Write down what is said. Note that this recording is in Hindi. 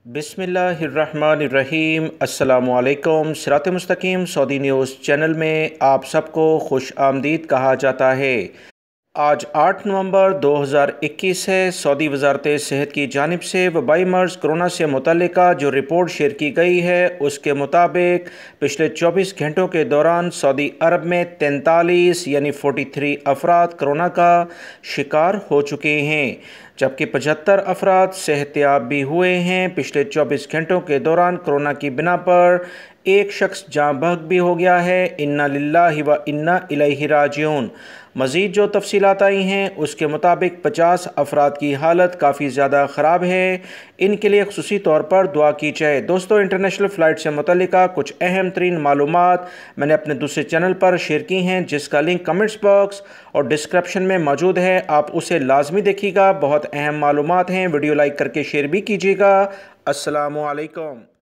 बिस्मिल्लाहिर्रहमानिर्रहीम। अस्सलामुअलैकुम। सिरात मुस्तकीम सऊदी न्यूज़ चैनल में आप सबको खुश आमदीद कहा जाता है। आज 8 नवंबर 2021 है। सऊदी वजारत सेहत की जानिब से वबाई मर्ज़ कोरोना से मुतल्लिका जो रिपोर्ट शेयर की गई है उसके मुताबिक पिछले 24 घंटों के दौरान सऊदी अरब में 43 यानी 43 अफराद कोरोना का शिकार हो चुके हैं, जबकि 75 अफराद सेहतयाब भी हुए हैं। पिछले 24 घंटों के दौरान कोरोना की बिना पर एक शख्स जाँ बहक भी हो गया है। इन्ना लिल्लाहि व इन्ना इलैहि राजिऊन। मज़ीद जो तफसीलात आई हैं उसके मुताबिक 50 अफराद की हालत काफ़ी ज़्यादा ख़राब है। इनके लिए ख़ुसूसी तौर पर दुआ की जाए। दोस्तों, इंटरनेशनल फ़्लाइट से मुतल्लिका कुछ अहम तरीन मालूमात मैंने अपने दूसरे चैनल पर शेयर की हैं, जिसका लिंक कमेंट्स बॉक्स और डिस्क्रिप्शन में मौजूद है। आप उसे लाजमी देखिएगा, बहुत अहम मालूमात हैं। वीडियो लाइक करके शेयर भी कीजिएगा। अस्सलामु अलैकुम।